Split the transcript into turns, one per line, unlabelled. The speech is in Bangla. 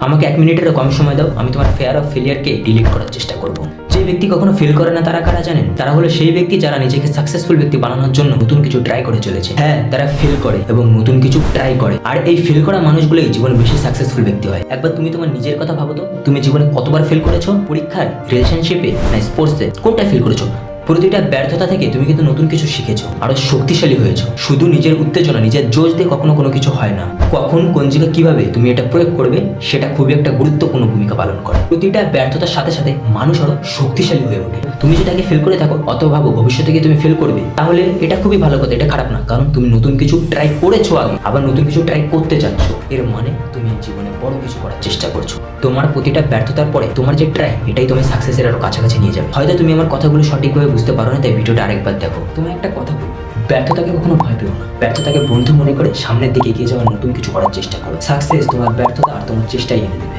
আমাকে 1 মিনিটেরও কম সময় দাও, আমি তোমার ফেয়ার অফ ফেলিয়ারকে ডিলিট করার চেষ্টা করব। যে ব্যক্তি কখনো ফেল করে না তারা কারা জানেন? তারা হলো সেই ব্যক্তি যারা নিজেকে সাকসেসফুল ব্যক্তি বানানোর জন্য নতুন কিছু ট্রাই করে চলেছে। হ্যাঁ, তারা ফেল করে এবং নতুন কিছু ট্রাই করে, আর এই ফেল করা মানুষগুলোই জীবনে বেশি সাকসেসফুল ব্যক্তি হয়। একবার তুমি তোমার নিজের কথা ভাবো তো, তুমি জীবনে কতবার ফেল করেছো? পরীক্ষায়, রিলেশনশিপে, না স্পোর্টসে? কোনটা ফেল করেছো? প্রতিটা ব্যর্থতা থেকে তুমি কিন্তু নতুন কিছু শিখেছো, আরো শক্তিশালী হয়েছো। শুধু নিজের উত্তেজনা, নিজের জোশ দিয়ে কখনো কোনো কিছু হয় না। কখন, কোন জায়গায়, কিভাবে তুমি এটা প্রয়োগ করবে সেটা খুবই একটা গুরুত্বপূর্ণ ভূমিকা পালন করে। প্রতিটা ব্যর্থতার সাথে সাথে মানুষ আরো শক্তিশালী হয়ে ওঠে। তুমি যেটাকে ফেল করে থাকো, অত ভাবো ভবিষ্যতে গিয়ে তুমি ফেল করবে, তাহলে এটা খুবই ভালো কথা, এটা খারাপ না। কারণ তুমি নতুন কিছু ট্রাই করেছো আগে, আবার নতুন কিছু ট্রাই করতে চাচ্ছ। এর মানে তুমি জীবনে বড় কিছু করার চেষ্টা করছো। তোমার প্রতিটা ব্যর্থতার পরে তোমার যে ট্রাই, এটাই তুমি সাকসেসের আরো কাছাকাছি নিয়ে যাবে। হয়তো তুমি আমার কথাগুলো সঠিকভাবে বুঝতে পারো না, তাই ভিডিওটা আরেকবার দেখো। তোমার একটা কথা বলবো, ব্যর্থতাকে কখনো ভয় পেও না। ব্যর্থতাকে বন্ধু মনে করে সামনের দিকে এগিয়ে যাওয়ার নতুন কিছু করার চেষ্টা করো। সাকসেস তোমার ব্যর্থতা আর তোমার চেষ্টাই এনে দেবে।